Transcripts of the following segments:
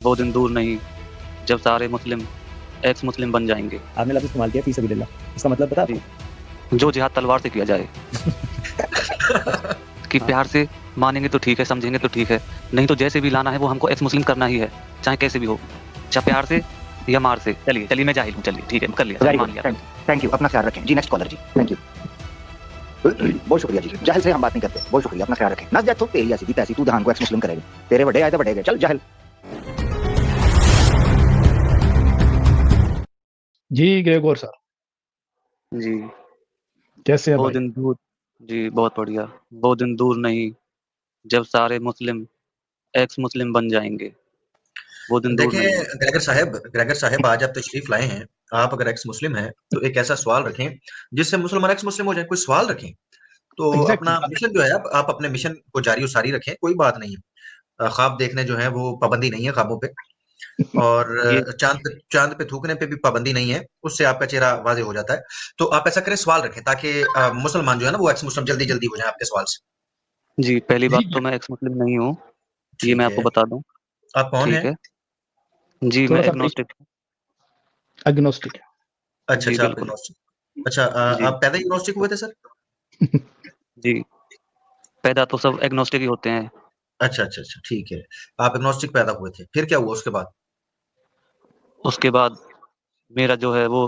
वो दिन दूर नहीं जब सारे मुस्लिम एक्स मुस्लिम बन जाएंगे। आपने लफ्ज़ इस्तेमाल किया फी सबीलिल्लाह, इसका मतलब पता है जी, आपको? जो जिहाद तलवार से किया जाए कि हाँ। प्यार से मानेंगे तो ठीक है, समझेंगे तो ठीक है, नहीं तो जैसे भी लाना है वो हमको एक्स मुस्लिम करना ही है, चाहे कैसे भी हो, चाहे प्यार से या मार से। चलिए मैं जाहिल हूँ, चलिए ठीक है, कर लिया, चलिए वेरी मान गुड, लिया। थैंक यू, अपना ख्याल रखें जी। नेक्स्ट कॉलर जी, थैंक यू। बहुत शुक्रिया जी, जाहिल से हम बात नहीं करते, बहुत शुक्रिया, अपना ख्याल रखें। नस जा तो तेरी ऐसी तैसी, तू जहान को एक्स मुस्लिम करेगा, तेरे बड़े आए तो बढ़ेगा, चल जाहिल। जी ग्रेगोर सर, जी, कैसे है वो भाई? दिन दूर जी, बहुत बढ़िया। वो दिन दूर नहीं जब सारे मुस्लिम एक्स मुस्लिम बन जाएँगे, वो दिन दूर देखें नहीं है। ग्रेगर साहब आज आप तशरीफ लाए हैं। आप अगर एक्स मुस्लिम हैं तो एक ऐसा सवाल रखें जिससे मुसलमान एक्स मुस्लिम हो जाए। कोई सवाल रखें तो एग्जैक्टली अपना मिशन जो है आप अपने मिशन को जारी सारी रखें, कोई बात नहीं है। ख्वाब देखने जो है वो पाबंदी नहीं है ख्वाबों पे, और ये चांद पे थूकने पे भी पाबंदी नहीं है, उससे आपका चेहरा वाजे हो जाता है। तो आप ऐसा करें, सवाल रखें ताकि मुसलमान जो है ना वो एक्स मुस्लिम जल्दी जल्दी हो जाए आपके सवाल से। जी, पहली जी बात तो मैं एक्स मुस्लिम नहीं हूँ, ये मैं ठीक आपको है, बता दूँ, आप कौन ठीक हैं? है? जी, मैं थोड़ा सा भाई एग्नोस्टिक हूँ। एग्नोस्टिक है। अच्छा जी, अच्छा, आप बिल्कुल। एग्नोस्टिक। अच्छा, जी, आप पैदा ही एग्नोस्टिक हुए थे सर? जी, पैदा तो सब एग्नोस्टिक ही होते हैं। अच्छा अच्छा अच्छा, ठीक है। आप एग्नोस्टिक पैदा हुए थे, फिर क्या हुआ उसके बाद? उसके बाद मेरा जो है वो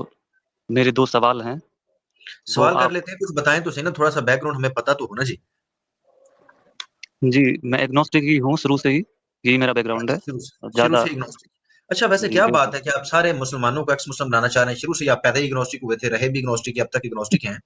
मेरे 2 सवाल हैं, वो सवाल कर आप लेते हैं, कुछ बताएं तो सही ना, थोड़ा सा बैकग्राउंड हमें पता तो हो ना जी। जी, मैं एग्नोस्टिक ही हूँ शुरू से ही, यही मेरा बैकग्राउंड है। शुरू ज़्यादा से इग्नोस्टिक। अच्छा, वैसे जी, क्या बात बिल्कुल। है कि आप सारे मुसलमानों को एक्स मुस्लिम बनाना चाह रहे हैं? शुरू से ही आप पैदा ही इग्नोस्टिक हुए थे, रहे भी इग्नोस्टिक, अब तक इग्नोस्टिक हैं।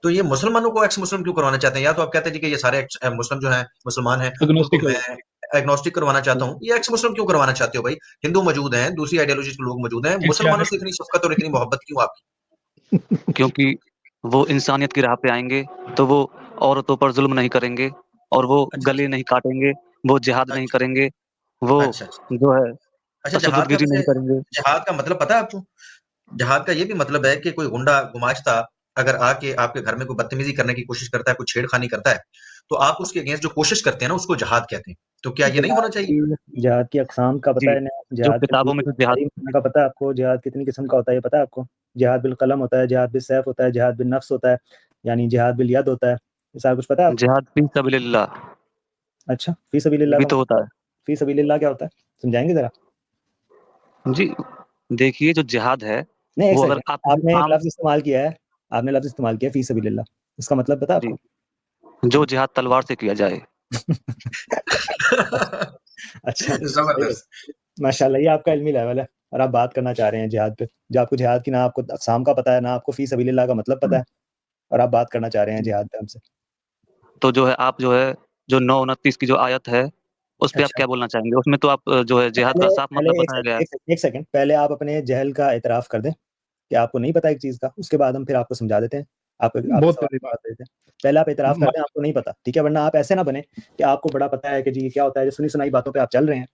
तो ये मुसलमानों को एक्स मुस्लिम क्यों करवाना चाहते हैं? या तो आप कहते हैं जी कि ये सारे मुस्लिम जो हैं, मुसलमान हैं, उनको एग्नोस्टिक हो मैं जाए। एग्नोस्टिक करवाना चाहता हूँ। ये एक्स मुस्लिम क्यों करवाना चाहते हो भाई? हिंदू मौजूद हैं, दूसरी आइडियोलॉजी के लोग मौजूद हैं, मुसलमानों से क्रिश्चियनिटी। इतनी शफकत और इतनी मोहब्बत क्यों आपकी? क्योंकि वो इंसानियत की राह पे आएँगे, तो वो औरतों पर ज़ुल्म नहीं करेंगे और वो अच्छा गले अच्छा नहीं काटेंगे, वो जिहाद नहीं अच्छा करेंगे, वो अच्छा अच्छा। जो है अच्छा, जहाद का तशद्दुदगिरी वैसे नहीं करेंगे। जहाद का मतलब पता है आपको? जहाद का ये भी मतलब है कि कोई गुंडा गुमाश्ता अगर आके आपके घर में कोई बदतमीजी करने की कोशिश करता है, कोई छेड़खानी करता है, तो आप उसके अगेंस्ट जो कोशिश करते हैं ना, उसको जहाद कहते हैं। तो क्या ये नहीं होना चाहिए? जिहाद की अक़साम का पता जी, है ना? जो जिहाद के किताबों में जो जिहाद का पता है आपको? जिहाद कितनी किस्म का होता है ये पता है आपको? जिहाद बिल कलम होता है, जिहाद बिल सैफ होता है, जिहाद बिल नफ्स होता है, यानी जिहाद बिल यद होता है। ये सारा कुछ पता है आपको? जिहाद फी सबिलिल्लाह अच्छा, फी सबीलिल्लाह भी का तो होता मतलब? है। फी सबीलिल्लाह क्या होता है? समझाएँगे ज़रा? जी, देखिए जो जिहाद है, नहीं, एक वो अगर सेकंड, आप किसी आपने एक आम लफ्ज़ इस्तेमाल किया है, आपने लफ्ज़ इस्तेमाल किया फी सबीलिल्लाह, इसका मतलब पता है जी, आपको? जो जिहाद तलवार से किया जाए। अच्छा, सही है। जबरदस्त। माशाल्लाह, ये आपका इल्मी लेवल है और आप बात करना चाह रहे हैं जिहाद पे। जो आपको जिहाद की ना आपको अक़साम का पता है, ना आपको फी सबीलिल्लाह का मतलब पता है और आप बात करना चाह रहे हैं जिहाद पे हमसे। तो जो है आप जो है, जो 9-29 की जो आयत है, उस पे आप अच्छा, क्या बोलना चाहेंगे? उसमें तो आप जो है जिहाद का पहले साफ पहले मतलब बताया गया है। एक सेकंड, पहले आप अपने जहल का इतराफ़ कर दें कि आपको नहीं पता एक चीज़ का, उसके बाद हम फिर आपको समझा देते हैं। आपके बहुत सवाल बड़ी का बात। जवाब देते हैं। पहले आप इतराफ़ कर म- दें आपको नहीं पता, ठीक है? वरना आप ऐसे ना बने कि आपको बड़ा पता है कि जी ये क्या होता है, जो सुनी-सुनाई बातों पे आप चल रहे हैं।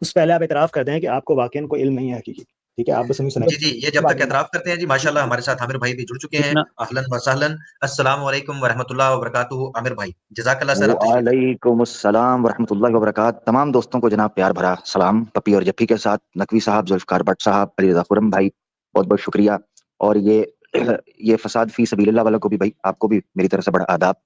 उससे पहले आप इतराफ़ कर दें कि आपको वाक़ईन कोई इल्म नहीं है हकीकी, ठीक है? आप बस सुनी-सुनाई जी, जी, ये जब तक एतराफ़ करते हैं जी, माशाल्लाह हमारे साथ आमिर भाई भी जुड़ चुके हैं। इतना अहलन व सहलन, अस्सलामु अलैकुम व रहमतुल्लाहि व बरकातुहू आमिर भाई। जज़ाकल्लाह सर, आप तशरीफ़ लाए। वालेकुम अस्सलाम वरहमतुल्लाहि वबरकात। तमाम दोस्तों को जनाब प्यार भरा सलाम, पपी और जप्पी के साथ, नकवी साहब, जुल्फ़कार भट्ट साहब, अली रज़ा खुरम भाई, बहुत-बहुत शुक्रिया। और ये फ़साद फ़ी सबीलिल्लाह वालों को भी भाई, आपको भी मेरी तरफ से बड़ा आदाब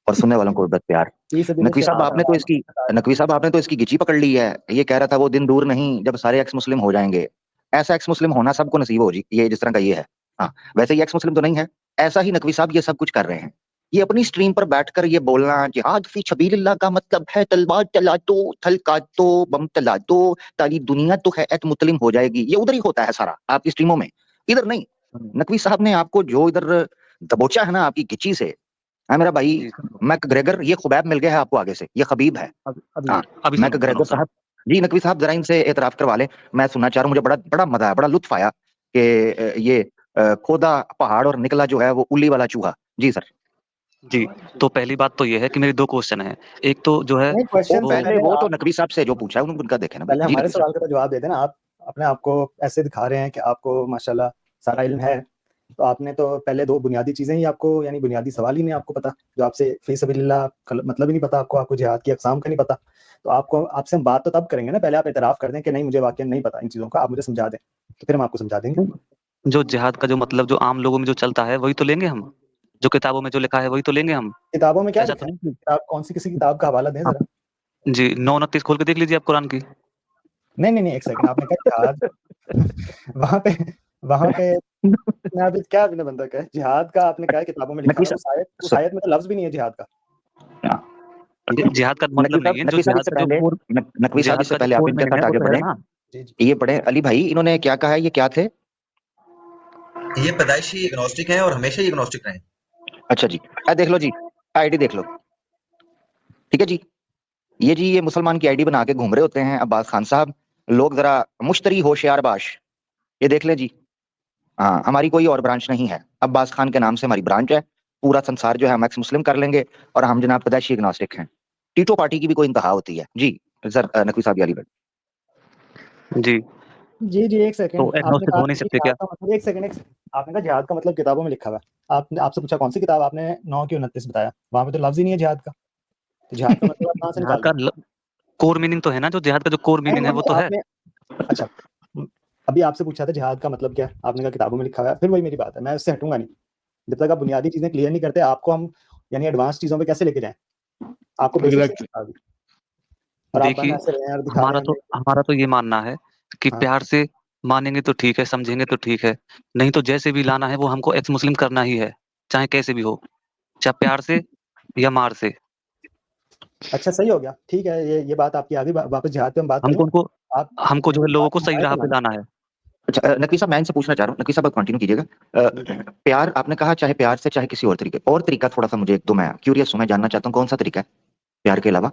और सुनने वालों को इज़्ज़त प्यार। फी सबील नकवी से साहब आपने तो इसकी नकवी साहब आपने तो इसकी गिची पकड़ ली है। ये कह रहा था वो दिन दूर नहीं जब सारे एक्स मुस्लिम हो जाएँगे। ऐसा एक्स मुस्लिम होना सबको नसीब हो जी, ये जिस तरह का ये है। हाँ, वैसे ये एक्स मुस्लिम तो नहीं है। ऐसा ही नकवी साहब ये सब कुछ कर रहे हैं। ये अपनी स्ट्रीम पर बैठकर ये बोलना जिहाद फी सबीलिल्लाह का मतलब है तलवार चला दो, थल काट दो, बम चला दो, सारी दुनिया तो है एक मुस्लिम हो जाएगी। ये उधर ही होता है सारा आपकी स्ट्रीमों में, इधर नहीं। नकवी साहब ने आपको जो इधर दबोचा है ना आपकी गिची से, हाँ मेरा भाई जी, सुन लो। मैकग्रेगर, ये खुबैब मिल गया है आपको आगे से, ये खबीब है। अभी हाँ, अभी मैकग्रेगर सुनो। साहब जी, नकवी साहब जरा इनसे एतराफ करवा लें। मैं सुनना चाह रहा हूँ, मुझे बड़ा बड़ा मजा आया, बड़ा लुत्फ आया कि ये खोदा पहाड़ और निकला जो है वो उल्ली वाला चूहा। जी सर। जी, तो पहली बात तो ये है कि मेरे 2 क्वेश्चन हैं। एक तो जो है नहीं, वो क्वेश्चन से वो पहले पहले वो तो आप नकवी साहब से जो पूछा है उनका देखें ना भाई। पहले जी हमारे नकवी साहब। सवाल का तो जवाब दे दें ना। आप अपने आप को ऐसे दिखा रहे हैं कि आपको माशाल्लाह सारा इल्म है, तो आपने तो पहले दो बुनियादी चीजें ही आपको, यानी बुनियादी सवाल ही नहीं आपको पता, जो आपसे फी सबिलिल्लाह मतलब ही नहीं पता आपको जिहाद की अक़साम का नहीं पता। तो आपको आपसे हम बात तो तब करेंगे ना, पहले आप इतराफ़ कर दें कि नहीं मुझे वाक़ई नहीं पता इन चीज़ों का, आप मुझे समझा दें, तो फिर हम आपको समझा देंगे। जो जिहाद का जो मतलब जो आम लोगों में जो चलता है वही तो लेंगे हम, जो किताबों में जो लिखा है वही तो लेंगे हम। किताबों में क्या ऐसा लिखा तो है? नहीं कि किताब कौन-सी, किसी किताब का हवाला दें हाँ, ज़रा? जी 9-29 खोल के देख लीजिए आप कुरान की। नहीं, एक सेकंड, आपने कहा जिहाद वहाँ पे मैं अभी क्या आपने बंदा कहा है? जिहाद का आपने कहा है किताबों में लिखा नकवी हुआ है, साहब उस आयत में तो लफ्ज़ भी नहीं है जिहाद का। जिहाद का मतलब नहीं है, जो नकवी साहब जिहाद इससे का जो पहले कोर नकवी साहब जिहाद इससे का जो पहले आप कोर इनके मीनिंग है साथ वो आगे तो है बढ़े, ना। जी, जी। ये पढ़े अली भाई, इन्होंने क्या कहा है, ये क्या थे? ये पैदाइशी एग्नोस्टिक हैं और हमेशा ही एग्नोस्टिक रहे। अच्छा जी, देख लो जी, आईडी देख लो, ठीक है जी। ये मुसलमान की आईडी बना के घूम रहे होते हैं अब्बास खान साहब। लोग जरा मुश्तरी होशियार बाश, ये देख लें जी। हाँ, हमारी कोई और ब्रांच नहीं है, अब्बास खान के नाम से हमारी ब्रांच है। पूरा संसार जो है हम एक्स मुस्लिम कर लेंगे और हम जनाब पैदाइशी एग्नोस्टिक हैं। टीटो पार्टी की भी कोई इंतहा होती है जी। सर नकवी साहब अली भाई जी, जी, एक सेकंड, तो आपने एग्नोस्टिक कहा हो नहीं कि सकते क्या? जिहाद का मतलब, एक सेकंड, आपने कहा जिहाद का मतलब किताबों में लिखा हुआ है। आपने आपसे पूछा कौन सी किताब, आपने 9 की 29 बताया, वहाँ पे तो लफ्ज़ ही नहीं है जिहाद का। तो जिहाद का मतलब आप कहाँ से जिहाद निकाल का रहे हैं? कोर मीनिंग तो है ना, जो जिहाद का जो कोर मीनिंग है वो तो है। आपने अच्छा, अभी आपसे पूछा था जिहाद का मतलब क्या है? आपने कहा किताबों में लिखा हुआ है, फिर वही मेरी बात है, मैं उससे हटूँगा नहीं। जब तक आप बुनियादी चीज़ें क्लियर नहीं करते, आपको हम यानी एडवांस चीज़ों पे कैसे लेके जाएँ? आपको बेसिक से एग्जैक्टली। सिखा दें और आप बन देखिए, ऐसे रहे हैं और दिखा रहे हैं हमें। हमारा तो ये मानना है कि हाँ, प्यार से मानेंगे तो ठीक है, समझेंगे तो ठीक है, नहीं तो जैसे भी लाना है वो हमको एक्स मुस्लिम करना ही है, चाहे कैसे भी हो, चाहे प्यार से या मार से। अच्छा सही हो गया, ठीक है, ये बात आपकी आ गई, वापस जिहाद पे हम बात हमको करेंगे। उनको आप हमको जो है लोगों बात को सही आए राह तो पे लाएँ। लाना है। अच्छा नकवी साहब मैं इनसे पूछना चाह रहा हूँ, नकवी साहब आप कंटिन्यू कीजिएगा। प्यार आपने कहा, चाहे प्यार से चाहे किसी और तरीके, और तरीका थोड़ा सा मुझे एक दो, मैं क्यूरियस हूं, मैं जानना चाहता हूँ कौन सा तरीका है प्यार के अलावा?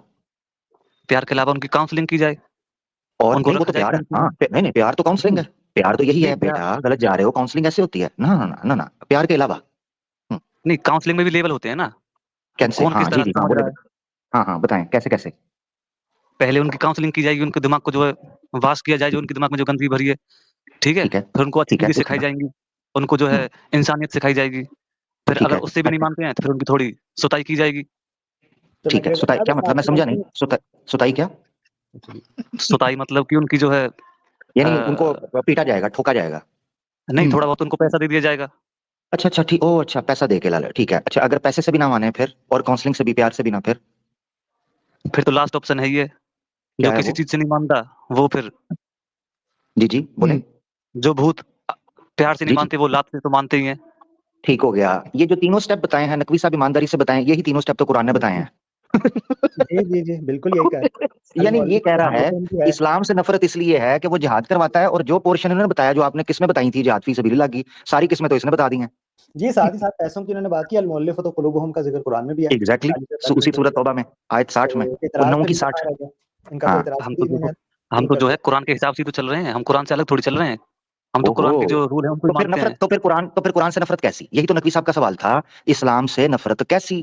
प्यार के अलावा उनकी काउंसलिंग की जाए, और उनको नहीं वो रखा तो जाए प्यार है, कहीं पे। हाँ नहीं प्यार तो काउंसलिंग है। प्यार तो यही नहीं है प्यार बेटा, गलत जा रहे हो, काउंसलिंग ऐसे होती है ना ना ना ना ना, प्यार के अलावा। हम्म, नहीं काउंसलिंग में भी लेवल होते हैं ना, कि कैसे? कौन हाँ किस जी तरह जी, से हाँ समझ बोले रहा है। हाँ बताएं कैसे कैसे। पहले उनकी काउंसलिंग की जाएगी, उनके दिमाग को जो है वाश किया जाए, जो उनके दिमाग में जो गंदगी भरी है, ठीक है? ठीक है फिर उनको अच्छी ठीक है, चीज़ें उसके सिखाई बाद? जाएँगी, उनको जो है इंसानियत सिखाई जाएगी। फिर ठीक अगर है उससे भी नहीं अच्छा, मानते हैं, तो फिर उनकी थोड़ी सुताई की जाएगी। तो ठीक है, मैकेनिज्म सुताई बता क्या दें मतलब, मैं आपकी समझा नहीं, काउंसलिंग। सुताई क्या? सुताई मतलब कि उनकी जो है यानी उनको पीटा जाएगा, ठोका जाएगा? नहीं थोड़ा बहुत उनको पैसा दे दिया जाएगा। अच्छा अच्छा ठीक, ओ अच्छा पैसा दे के ला ले, ठीक है। अच्छा अगर पैसे से भी ना माने फिर, और काउंसलिंग से भी, प्यार से भी ना, फिर फिर तो लास्ट ऑप्शन है ये, क्या जो है किसी वो? चीज़ से नहीं मानता, वो फिर जी जी बोले। जो भूत प्यार से नहीं जी जी मानते, वो लात से तो मानते ही हैं। ठीक हो गया। ये जो तीनों स्टेप बताए हैं नकवी साहब, ईमानदारी से बताएं, यही तीनों स्टेप तो कुरान ने बताए हैं। जी, बिल्कुल यही कहा है। यानी ये कह रहा हमको है तो उनकी है। इस्लाम से नफरत इसलिए है कि वो जिहाद करवाता है, और जो पोर्शन इन्होंने बताया, जो आपने किस्में बताई थी जिहाद फी सबिलिल्लाह की, सारी किस्में तो इसने बता दी हैं। जी, साथ ही साथ पैसों की उन्होंने बात की, अल-मुअल्लिफ़तु क़ुलूबुहुम का ज़िक्र कुरान में भी है। एग्जैक्टली, उसी सूरत तौबा में आयत 60 में, तो इतराज़ 9 फिर की इनका 60। कहाँ रह गया? इनका तो हाँ इतराज़ हम खुद तो ही देखो, इन्होंने हम दूर तो कर जो है दिया। कुरान के हिसाब से ही तो चल रहे हैं, हम कुरान से अलग थोड़ी चल रहे हैं। हम तो ओहो, कुरान के जो रूल है उनको ही तो फिर मानते नफरत, हैं। तो फिर कुरान से नफरत कैसी? यही तो नकवी साहब का सवाल था, इस्लाम से नफरत कैसी,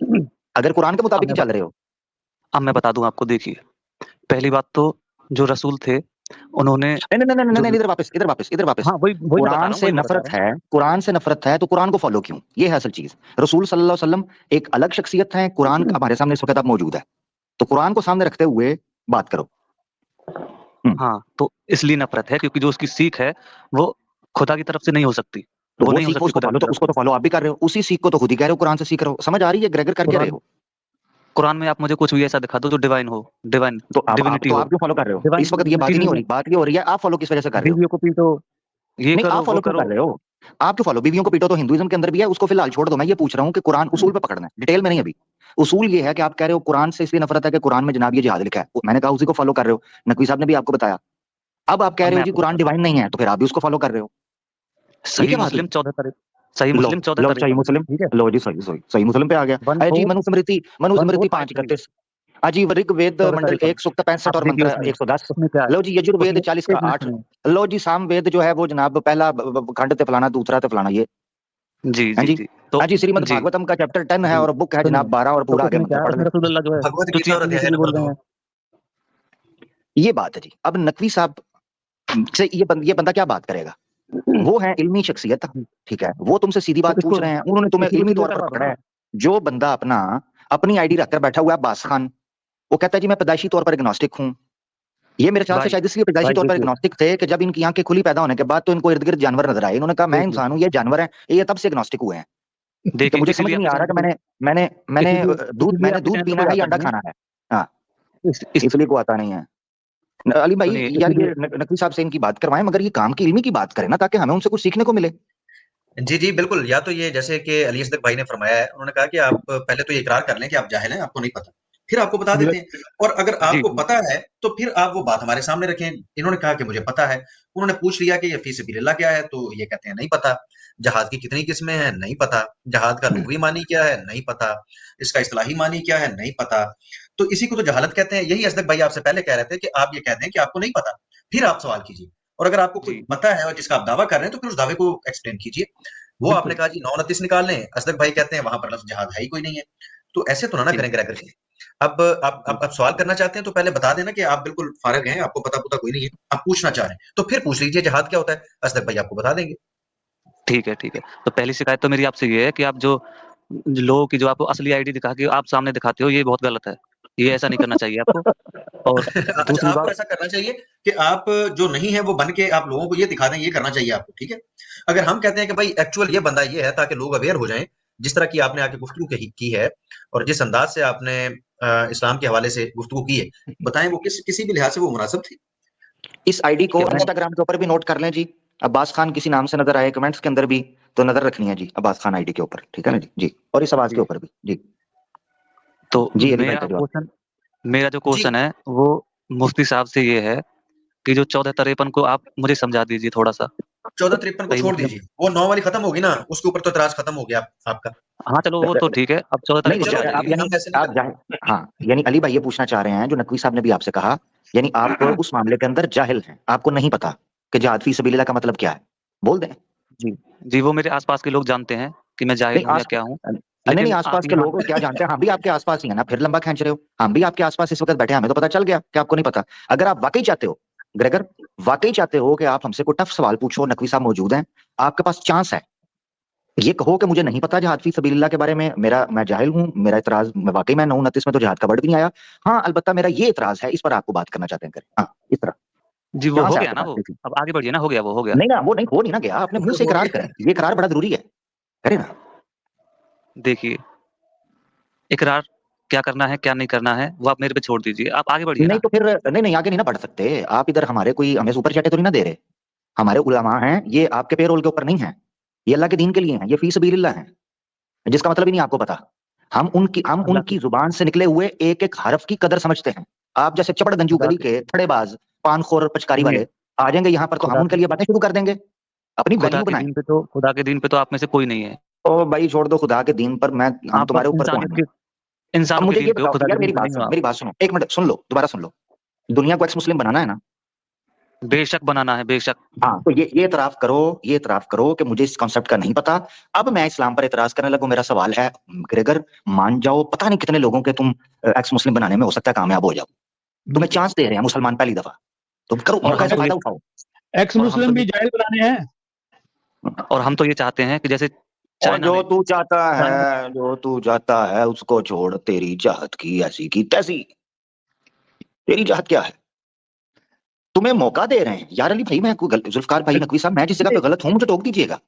अगर कुरान के अब मुताबिक ही मैं चल रहे हो? अब मैं बता दूँ आपको, देखिए, पहली बात तो जो रसूल थे, उन्होंने नहीं नहीं नहीं नहीं जो नहीं, इधर वापस, इधर वापस, इधर वापस। हाँ, वही मैं बता कुरान रहा हूँ, से वही मैं बता नफरत रहा हूँ। है, कुरान से नफरत है, तो कुरान को फॉलो क्यों? ये है असल चीज। रसूल सल्लल्लाहु अलैहि वसल्लम एक अलग शख्सियत है, कुरान हमारे सामने इस वक्त अब मौजूद है, तो कुरान को सामने रखते हुए बात करो। हाँ, तो इसलिए नफ़रत है क्योंकि जो उसकी सीख है, वो खुदा की तरफ से नहीं हो सकती। तो वो वो नहीं हो सीखो, सकती उसको खुदा फॉलो, की तो तरफ उसको से। तो फॉलो आप भी कर रहे हो, उसी सीख को तो खुद ही कह रहे हो कुरान से सीख रहे हो। समझ आ रही है ग्रेगर कर क्या रहे कुरान हो? कुरान में आप मुझे कुछ भी ऐसा दिखा दो जो डिवाइन हो, डिवाइन तो आप डिविनिटी तो हो। आप क्यों फॉलो कर रहे हो? डिवाइन इस वक्त ये बात डिविनिटी ही नहीं हो नहीं है, रही, बात ये हो रही है आप फॉलो किस वजह से कर रहे हो? बीवियों को पीटो, ये नहीं करो, आप वो फॉलो क्यों करो। कर रहे हो? आप क्यों फॉलो? बीवियों को पीटो तो हिंदुइज्म के अंदर भी है, उसको फिलहाल छोड़ दो। मैं ये पूछ रहा हूँ कि कुरान उसूल पे पकड़ना है, डिटेल में नहीं अभी। उसूल ये है कि आप कह रहे हो कुरान से इसलिए नफरत है कि कुरान में जनाब ये जिहाद लिखा है, मैंने कहा उसी को फॉलो कर रहे हो, नकवी साहब ने भी आपको बताया। अब आप कह अब रहे मैं हो जी आपको कुरान बताता हूँ, डिवाइन नहीं है, तो फिर आप भी उसको फॉलो कर रहे हो। ये सही क्या बात मुस्लिम हुई? 14 तारीख, सही लो मुस्लिम 14 लो तारीख सही का, मुस्लिम, ठीक है? लो जी सही सही सही मुस्लिम पे आ गया। अरे जी 14 मनुस्मृति 1453 5:31, अजी ऋग्वेद 14 मंडल तारीख का। 1 सूक्त 65 आप और देखिए मंत्र उसमें 110। उसमें क्या है? लो जी यजुर्वेद उसमें 40 का 1 मिनट 8। सुनिए। लो जी सामवेद जो है वो जनाब पहला खंड ते फलाना, दूसरा ते फलाना, ये जी, हाँ जी, जी। जी। तो हाँ जी, श्रीमद् जी, भागवतम का चैप्टर 10 है जी, और बुक है सुनिए, जनाब 12 और तो पूरा आगे उसमें क्या मंत्र है, पढ़ उसमें ले। रसूलुल्लाह जो है, भगवत जो गीता चीख और नीचे अध्याय भी बोल नंबर रहे 2। हैं। ये बात है जी। अब नकवी साहब से ये बंदा क्या बात करेगा? वो है इल्मी शख्सियत, ठीक है, वो तुमसे सीधी बात पूछ रहे हैं, उन्होंने तुम्हें इल्मी तौर पर पकड़ा है। जो बंदा अपनी आईडी रखकर बैठा हुआ है अब्बास खान, वो कहता है जी मैं पैदाइशी तौर पर एग्नोस्टिक हूँ। ये मेरे ख्याल से शायद इसलिए पैदाइशी तौर पर एग्नोस्टिक थे कि जब इनकी आंखें खुली पैदा होने के बाद तो इनको इर्द गिर्द जानवर नजर आए, इन्होंने कहा मैं इंसान हूँ, ये जानवर है, ये तब से एग्नोस्टिक हुए हैं। तो मुझे समझ नहीं आ रहा कि मैंने दूध पीना है या अंडा खाना है। हाँ, इसलिए को आता नहीं है। अली भाई यार ये नकवी साहब से इनकी बात करवाएं, मगर ये काम की इल्मी की बात करें ना, ताकि हमें उनसे कुछ सीखने को मिले। जी, जी, बिल्कुल। या तो ये जैसे कि अली असदक भाई ने फरमाया है, उन्होंने कहा कि आप पहले तो ये इकरार कर लें कि आप जाहिल हैं, आपको नहीं पता, फिर आपको बता देते हैं। और अगर आपको पता है तो फिर आप वो बात हमारे सामने रखें। इन्होंने कहा कि मुझे पता है, उन्होंने पूछ लिया कि ये फी सबिलिल्लाह क्या है, तो ये कहते हैं नहीं पता। जहाद की कितनी किस्में हैं, नहीं पता। जहाद का लुग़वी मानी क्या है, नहीं पता। इसका इस्तिलाही मानी क्या है, नहीं पता। तो इसी को तो जहालत कहते हैं। यही असदक भाई आपसे पहले कह रहे थे कि आप ये कह दें कि आपको नहीं पता, फिर आप सवाल कीजिए। और अगर आपको कुछ पता है और जिसका आप दावा कर रहे हैं, तो फिर उस दावे को एक्सप्लेन कीजिए। वो आपने कहा जी 929 निकाल लें, असदक भाई कहते हैं वहां पर लफ्ज़ जहाद है ही कोई नहीं है। तो ऐसे तो ना करें ग्रेगर जी। अब आप सवाल करना चाहते हैं तो पहले बता देना कि आप बिल्कुल फारिग हैं, आपको पता कोई नहीं है, आप पूछना चाह रहे हैं, तो फिर पूछ लीजिए जहाद क्या होता है, असदक भाई आपको बता देंगे। ठीक है। तो पहली शिकायत तो मेरी आपसे ये है कि आप जो लोगों की जो आपको असली आईडी दिखा के आप सामने दिखाते हो, ये बहुत गलत है। ये ऐसा नहीं करना चाहिए आपको। और अच्छा, दूसरी आपको बात, ऐसा करना चाहिए कि आप जो नहीं है वो बन के आप लोगों को ये दिखा दें, ये करना चाहिए आपको, ठीक है? अगर हम कहते हैं कि भाई एक्चुअल ये बंदा ये है, ताकि लोग अवेयर हो जाएं, जिस तरह की आपने आके गुफ्तगू की है और जिस अंदाज से आपने इस्लाम के हवाले से गुफ्तगू की है, बताएं वो किसी भी लिहाज से वो मुनासिब थी? इस आईडी को इंस्टाग्राम के ऊपर भी नोट कर लें जी, अब्बास खान किसी नाम से नजर आए कमेंट्स के अंदर भी, तो नजर रखनी है जी अब्बास खान आईडी के ऊपर, ठीक है ना जी, और इस आवाज के ऊपर भी जी। तो जी मेरा जो क्वेश्चन है वो मुफ्ती साहब से ये है कि जो 1453 को आप मुझे समझा दीजिए थोड़ा सा। 1453 को छोड़ दीजिए, वो 9 वाली खत्म होगी ना, उसके ऊपर तो इतराज खत्म हो गया आपका। हाँ चलो वो तो ठीक है, अब 1453 हाँ, यानी अली भाई ये पूछना चाह रहे हैं जो नकवी साहब ने भी आपसे कहा, यानी आप उस मामले के अंदर जाहिल हैं, आपको नहीं पता कि जिहाद फी सबीलिल्लाह का मतलब क्या है, बोल दें। जी, वो मेरे आसपास के लोग जानते हैं कि मैं जाहिल हूँ या क्या हूँ। नहीं, आसपास के लोग क्या जानते हैं, हम भी आपके आसपास ही है ना, फिर लंबा खींच रहे हो, हम भी आपके आसपास इस वक्त बैठे, हमें तो पता चल गया कि आपको नहीं पता। अगर आप वाकई चाहते हो ग्रेगर, वाकई चाहते हो कि आप हमसे कोई टफ सवाल पूछो, नकवी साहब मौजूद हैं, आपके पास चांस है, ये कहो कि मुझे नहीं पता जिहाद फी सबीलिल्लाह के बारे में, मैं जाहिल हूँ, मेरा इतराज वाकई में 929 में तो जिहाद का वर्ड भी नहीं आया, हाँ अलबत्ता मेरा ये इतराज है, इस पर आपको बात करना चाहते हैं, करें हाँ इस तरह जी। वो हो गया ना, वो अब आगे बढ़िए ना, हो गया, वो हो गया। नहीं ना, वो नहीं हो नहीं ना गया, आपने मुंह से इकरार करें, ये इकरार बड़ा जरूरी है, करें ना। देखिए, इकरार क्या करना है क्या नहीं करना है वो आप मेरे पे छोड़ दीजिए, आप आगे बढ़िए। नहीं तो फिर नहीं आगे नहीं ना बढ़ सकते आप, इधर हमारे कोई हमें सुपर चैटे तो नहीं ना दे रहे, हमारे उलमा हैं, ये आपके पेरोल के ऊपर नहीं है, ये अल्लाह के दीन के लिए हैं, ये फी सबीलिल्लाह है, जिसका मतलब ही नहीं आपको पता। हम उनकी जुबान से निकले हुए एक एक हरफ की कदर समझते हैं। आप जैसे चपड़ गंजू गली के थड़ेबाज पानखोर पचकारी वाले आ जाएंगे यहाँ पर, तो हम उनके लिए बातें शुरू कर देंगे, अपनी वैल्यू बनाएं। खुदा के दीन पे तो आप में से कोई नहीं है। ओ भाई छोड़ दो खुदा के दीन पर, हम तुम्हारे ऊपर इंसान मुझे ये बताओ यार, मेरी बात सुनो, एक मिनट सुन लो, दोबारा सुन लो, दुनिया को एक्स मुस्लिम बनाना है ना? बेशक बनाना है, बेशक। हाँ, तो ये इतराफ करो कि मुझे इस कॉन्सेप्ट का नहीं पता, अब मैं इस्लाम पर इतराज करने लगूं। मेरा सवाल है ग्रेगर, मान जाओ पता नहीं कितने लोगों के तुम एक्स मुस्लिम बनाने में हो सकता है कामयाब हो जाओ, तुम्हें चांस दे रहे हैं मुसलमान पहली दफा, तुम करो, मौका से फायदा उठाओ। एक्स मुस्लिम भी जाहिल बनाने हैं, और हम तो ये चाहते हैं कि जैसे जो तू चाहता है उसको छोड़, तेरी चाहत की ऐसी की तैसी, तेरी चाहत क्या है, तुम्हें मौका दे रहे हैं यार। अली भाई मैं जुल्फकार भाई नकवी साहब, मैं जिस जगह पे गलत हूँ मुझे टोक दीजिएगा।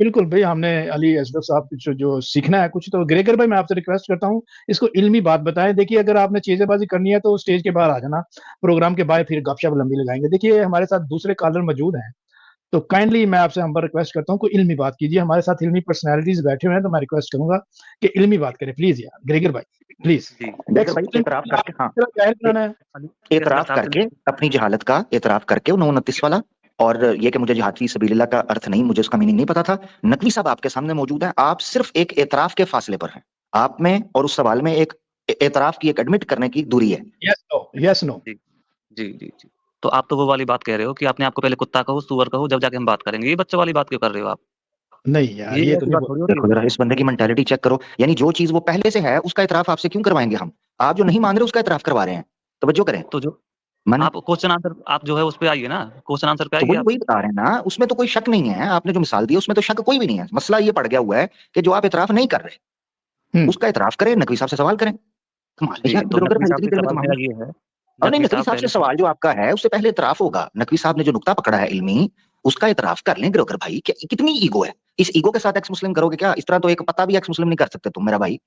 बिल्कुल भाई, हमने अली असदक साहब जो सीखना है कुछ, तो ग्रेगर भाई मैं आपसे रिक्वेस्ट करता हूँ इसको इल्मी बात बताएं। देखिए अगर आपने चीजेबाजी करनी है तो स्टेज के बाहर आ जाना, प्रोग्राम के बाहर फिर गपशप लंबी लगाएंगे। देखिए हमारे साथ दूसरे कॉलर मौजूद हैं, तो काइंडली मैं आपसे हम रिक्वेस्ट करता हूँ कोई इल्मी बात कीजिए, हमारे साथ इल्मी पर्सनैलिटीज बैठे हुए हैं, तो मैं रिक्वेस्ट करूंगा कि इल्मी बात करें प्लीज यार ग्रेगर भाई, प्लीज। एतराफ करके अपनी जहालत का एतराफ करके 929 वाला, और ये कि मुझे जिहाद फी सबीलिल्लाह का अर्थ नहीं, मुझे उसका मीनिंग नहीं पता था। नकवी साहब आपके सामने मौजूद हैं, आप सिर्फ एक एतराफ के फासले पर हैं, आप में और उस सवाल में एक एतराफ की, एक एडमिट करने की दूरी है। Yes no. जी। तो आप तो वो वाली बात कह रहे हो कि आपने आपको पहले कुत्ता कहो, सूअर कहो, जब जाके हम बात करेंगे, ये बच्चों वाली बात क्यों कर रहे हो आप? नहीं यार, ये तो देखो जरा इस बंदे की मेंटालिटी चेक करो, यानी जो चीज वो पहले से है उसका इतराफ आपसे क्यों करवाएंगे हम, आप जो नहीं मान रहे उसका इतराफ करवा रहे हैं, तवज्जो करें। तो जो मैंने आप क्वेश्चन आंसर आप जो है उस पे आइए ना, क्वेश्चन आंसर पे तो आइए वही आप। वही बता रहे हैं ना, उसमें तो कोई शक नहीं है, आपने जो मिसाल दी उसमें तो शक कोई भी नहीं है। मसला ये पड़ गया हुआ है कि जो आप इतराफ नहीं कर रहे हम्म। उसका इतराफ करें, नकवी साहब से सवाल करें। कमाल है जी, यार, तो ब्रोकर नकवी भाई साहब इतनी से देर में सवाल तुम्हारी। मेरा ये है, और नहीं, नकवी नकवी साहब साहब से पहले तो सवाल जो आपका है उससे पहले इतराफ होगा। नकवी साहब ने जो नुक्ता पकड़ा है इल्मी, उसका इतराफ कर लें ब्रोकर भाई। क्या कितनी ईगो है, इस ईगो के साथ एक्स मुस्लिम करोगे क्या? इस तरह तो एक पता भी एक्स मुस्लिम नहीं कर सकते तुम मेरा भाई,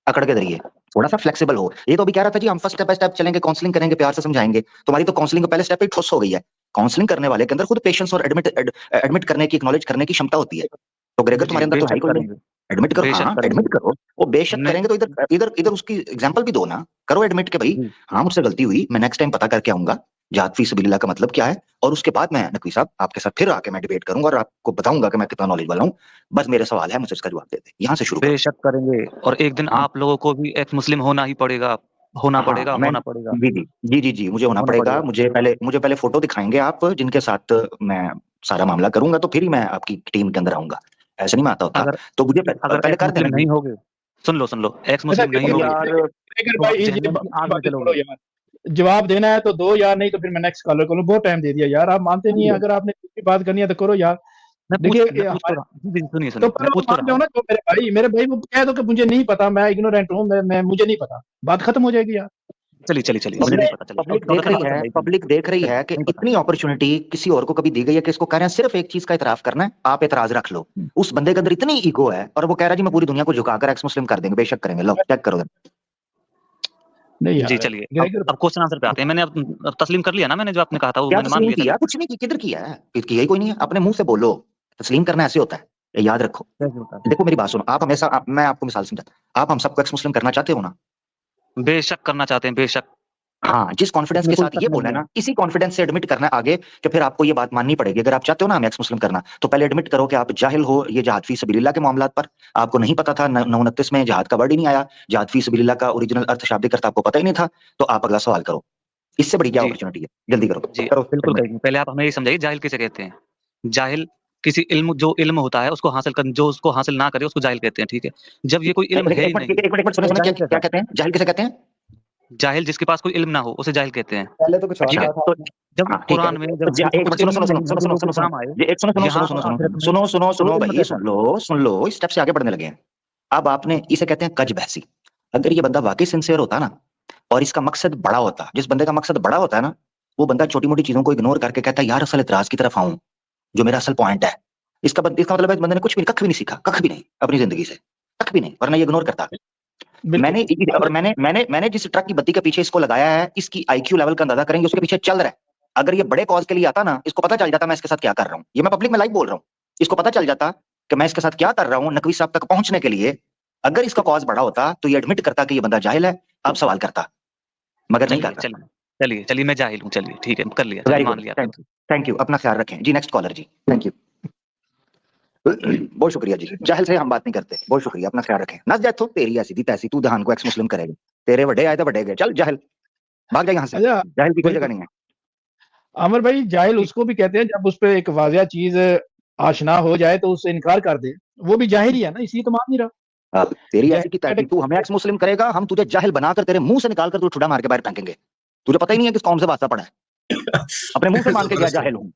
अकड़ के जरिए। थोड़ा सा फ्लेक्सिबल हो। ये तो अभी कह रहा था जी हम फर्स्ट स्टेप बाय स्टेप चलेंगे, काउंसलिंग करेंगे, प्यार से समझाएंगे। तुम्हारी तो काउंसलिंग का पहले स्टेप ही ठोस हो गई है। काउंसलिंग करने वाले के अंदर खुद पेशेंस और एडमिट करने की, एक्नॉलेज करने की क्षमता होती है। तो ग्रेगर जी, तुम्हारे अंदर तो है ही बेशक कोई नहीं। करेंगे, एडमिट करो, बेशक हाँ करेंगे। एडमिट करो। वो बेशक हमने करेंगे तो इधर इधर इधर उसकी एग्जांपल भी दो ना, करो एडमिट के भाई जी, हाँ मुझसे गलती हुई, मैं नेक्स्ट टाइम पता करके आऊंगा जात फी सबीलिल्लाह का मतलब क्या है, और उसके बाद मैं नकवी साहब आपके साथ फिर आके मैं डिबेट करूंगा और आपको बताऊंगा कि मैं कितना नॉलेज वाला हूँ। बस मेरे सवाल है, मुझे इसका जवाब दे दे। यहाँ से शुरू करो। बेशक करेंगे, और एक दिन हाँ आप लोगों को भी एक्स मुस्लिम होना ही पड़ेगा, होना हाँ पड़ेगा, मैं होना पड़ेगा, जी जी जी जी जी मुझे होना होना पड़ेगा। पड़ेगा। मुझे पहले फोटो दिखाएंगे आप जिनके साथ मैं सारा मामला करूंगा, तो फिर ही मैं आपकी टीम के अंदर आऊंगा। ऐसा नहीं मैं आता होता। अगर तो मुझे अगर पहले एक्स कर देना मुस्लिम जी। नहीं होगे, सुन लो, एक्स अच्छा मुस्लिम नहीं देखो होगे यार ग्रेगर तो भाई आप ये जहन्नम की आग में बातें छोड़ो चलोगे। यार, जवाब देना है तो दो यार, नहीं तो फिर मैं नेक्स्ट कॉलर को लूं। बहुत टाइम दे दिया यार, आप मानते नहीं है। अगर आपने कुछ भी बात करनी है तो करो यार। देखिए मैं पूछ तो हमारे रहा हूँ, जी, सुनिए तो सुनिए, पर मैं वो पूछ तो मान रहा जाओ हूँ। ना, जो मेरे भाई वो कह दो कि मुझे नहीं पता, मैं इग्नोरेंट हूँ, मैं मुझे नहीं पता, बात खत्म हो जाएगी यार। चलिए, मुझे पब्लिक नहीं पता, चलिए पब्लिक तो देख फिर रही बात है, समझाइए, पब्लिक देख रही चलिए, है कि नहीं पता। इतनी अपॉर्चुनिटी किसी और को कभी दी गई है कि इसको कह रहे हैं सिर्फ एक चीज का इतराफ करना है, आप एतराज रख लो। उस बंदे के अंदर इतनी ईगो है और वो कह रहा है जी मैं पूरी दुनिया को झुकाकर एक्स मुस्लिम कर देंगे। बेशक करेंगे, लो चेक करो। नहीं जी, यार चलिए, ग्रेगर अब क्वेश्चन आंसर पे आते हैं। मैंने अब तस्लीम कर लिया ना, मैंने जो आपने कहा था वो क्या मैंने मान तस्लीम लिया, किया? चलिए। कुछ नहीं की, किधर किया है? किया ही कोई नहीं है। अपने मुंह से बोलो, तस्लीम करना ऐसे होता है, ये याद रखो। कैसे होता देखो मेरी बात सुनो, आप हमेशा मैं आपको मिसाल समझाता, आप हम सबको एक्स मुस्लिम करना चाहते हो ना? है? बेशक करना चाहते हैं, बेशक, हाँ, जिस कॉन्फिडेंस इसमें के कोई साथ शक ये नहीं बोलना है है। ना, इसी कॉन्फिडेंस से एडमिट करना है आगे कि फिर आपको ये बात माननी पड़ेगी। अगर आप चाहते हो ना हमें एक्स मुस्लिम करना, तो पहले एडमिट करो कि आप जाहिल हो ये जहाद फी सबीलिल्लाह के मामलात पर। आपको नहीं पता था, 29 में जहाद का वर्ड ही नहीं आया, जहाद फी सबीलिल्लाह का ओरिजिनल अर्थ शाब्दिक अर्थ आपको पता ही नहीं था। तो आप अगला सवाल करो, इससे बड़ी क्या जी, अपॉर्चुनिटी है? जल्दी करो, जी, करो बिल्कुल एडमिट। करेंगे। पहले आप हमें ये समझाइए, जाहिल किसे कहते हैं? जाहिल किसी इल्म, जो इल्म होता है उसको हासिल कर, जो उसको हासिल ना करे उसको जाहिल कहते हैं, ठीक है? जब ये कोई इल्म है ही नहीं, एक मिनट सुनो तो सुनो, क्या जाहिल क्या कैसा? कहते हैं? जाहिल किसे कहते हैं? जाहिल जिसके पास कोई इल्म ना हो उसे जाहिल कहते हैं, पहले तो कुछ और ठीक अच्छा है? कहा था तो आपने। जब हाँ ठीक है। कुरान में तो जब हमको एक कुछ मिनट सुनो इल्म सुनो ही सुनो नहीं सुनो है जो सुनो लोगों सुनो के सुनो, काम आए, ये एक सुनो सुनो सुनो यहाँ सुनो और सुनो आखिरत में, सुनो सुनो तो सुनो वो इल्म भाई, कैसा है? सुन लो, इस स्टेप से आगे बढ़ने लगे हैं। अब आपने इसे कहते हैं कज बहसी। अगर ये बंदा वाकई सिंसियर होता ना और इसका मकसद बड़ा होता, जिस बंदे का मकसद बड़ा होता है ना, वो बंदा छोटी मोटी चीजों को इग्नोर करके कहता है यार असल इतराज की तरफ आऊं, जो मेरा असल पॉइंट है। इसका मतलब है इस बंदे ने कुछ भी कख भी नहीं सीखा, कख भी नहीं अपनी जिंदगी से, कख भी नहीं, वरना ये इग्नोर करता। बिल्कुल और मैंने जिस ट्रक की बत्ती के पीछे इसको लगाया है, इसकी आईक्यू लेवल का अंदाजा करेंगे उसके पीछे चल रहा है। अगर ये बड़े कॉज के लिए आता ना, इसको पता चल जाता मैं इसके साथ क्या कर रहा हूँ। ये मैं पब्लिक में लाइव बोल रहा हूँ, इसको पता चल जाता कि मैं इसके साथ क्या कर रहा हूँ नकवी साहब तक पहुंचने के लिए। अगर इसका कॉज बड़ा होता तो ये एडमिट करता कि ये बंदा जाहिल है, अब सवाल करता, मगर नहीं चलिए, करता। चलिए, चलिए, मैं जाहिल हूँ, चलिए, ठीक है, कर लिया, चलिए, वेरी मान गुड, लिया आपने। थैंक यू, अपना ख्याल रखें जी। नेक्स्ट कॉलर जी, थैंक यू। बहुत शुक्रिया जी, जाहिल से हम बात नहीं करते, बहुत शुक्रिया, अपना ख्याल रखें। नस जाए तो तेरी ऐसी थी तैसी, तू दहान को एक्स मुस्लिम करेगा, तेरे बड़े आए तो बड़े गए, चल जाहिल भाग जा यहाँ से, अच्छा जाहिल की कोई जगह बिल्कुल। नहीं है। अमर भाई जाहिल उसको भी कहते हैं जब उस पर एक वाजिया चीज आशना हो जाए तो उससे इनकार कर दे, वो भी जाहिल ही है ना, इसलिए तो मान नहीं रहा। तेरी जाहिल ऐसी की तैसी, तू हमें कैटेगरी एक्स मुस्लिम करेगा, हम तुझे जाहिल बनाकर तेरे मुंह से निकाल कर तू ठुडा मार के बाहर फेंकेंगे। तुझे पता ही नहीं है किस कौम से वास्ता पड़ा है, अपने मुंह से मान के गया जबरदस्त है। जाहिल हूँ।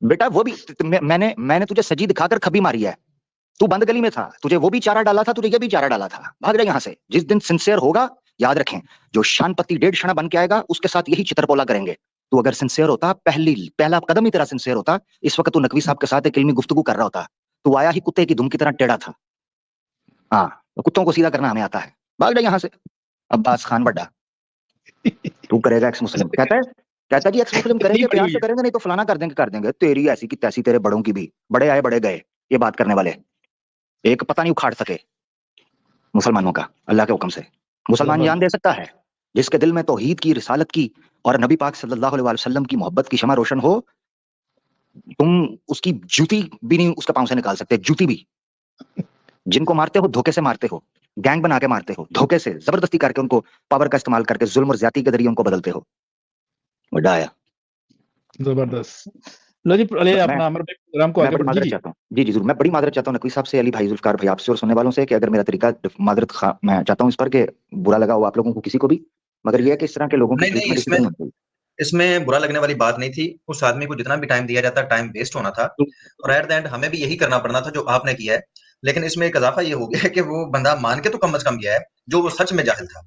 बेटा वो भी मैंने तुझे सजी दिखाकर खबी मारी है। तू बंद गली में था, तुझे वो भी चारा डाला था, तुझे ये भी चारा डाला था। भाग जा यहाँ से। जिस दिन सिंसियर होगा, याद रखें, जो शान पत्ती 1.5 शना बन के आएगा उसके साथ यही चित्रपोला करेंगे। तू अगर सिंसियर होता, पहला कदम ही तेरा सिंसियर होता, इस वक्त तू नकवी साहब के साथ एक इल्मी गुफ्तगू कर रहा होता। तू आया ही कुत्ते की दुम की तरह टेढ़ा था। हाँ, तो कुत्तों को सीधा करना हमें आता है। भाग जा यहाँ से अब्बास खान बड्डा, तू करेगा एक्स मुस्लिम। कहता जी एक्स मुस्लिम नहीं करेंगे, पड़ी प्यार हुई से है। करेंगे, नहीं तो फलाना कर देंगे। तेरी ऐसी की तैसी, तेरे बड़ों की भी, बड़े आए बड़े गए, ये बात करने वाले एक पता नहीं उखाड़ सके मुसलमानों का अल्लाह के हुक्म से। मुसलमान जान दे सकता है जिसके दिल में तौहीद की, रिसालत की और नबी पाक सल्लल्लाहु अलैहि वसल्लम की मोहब्बत की शमा रोशन हो। तुम उसकी जूती भी नहीं उसका पांव से निकाल सकते, जूती भी। जिनको मारते हो धोखे से मारते हो, गैंग बना के मारते हो, धोखे से जबरदस्ती करके उनको पावर का इस्तेमाल करके जुल्म और ज्यादती के जरिए उनको बदलते हो। बड़ा आया। जबरदस्त। लो जी, अरे मैं अपना अमर भाई प्रोग्राम को मैं आगे बड़ी बढ़ जी माजरत जी। चाहता हूँ जी जरूर, मैं बड़ी माजरत चाहता हूँ नकवी साहब से, अली भाई, जुल्फकार भाई, आपसे और सुनने वालों से कि अगर मेरा तरीका मैं चाहता हूँ इस पर के बुरा लगा हो आप लोगों को किसी को भी, मगर यह है कि इस तरह के लोगों की नहीं नहीं ट्रीटमेंट इसी इसमें तरह होनी चाहिए। इसमें बुरा लगने वाली बात नहीं थी। उस आदमी को जितना भी टाइम दिया जाता, टाइम वेस्ट होना था और एट द एंड हमें भी यही करना पड़ना था जो आपने किया है। लेकिन इसमें एक इजाफा ये हो गया है कि वो बंदा मान के तो कम से कम गया है, जो वो सच में जाहिल था।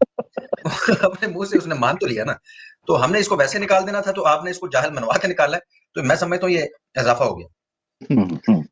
अपने मुंह से उसने मान तो लिया ना, तो हमने इसको वैसे निकाल देना था, तो आपने इसको जाहिल मनवा के निकाला है। तो मैं समझता हूँ ये इजाफा हो गया।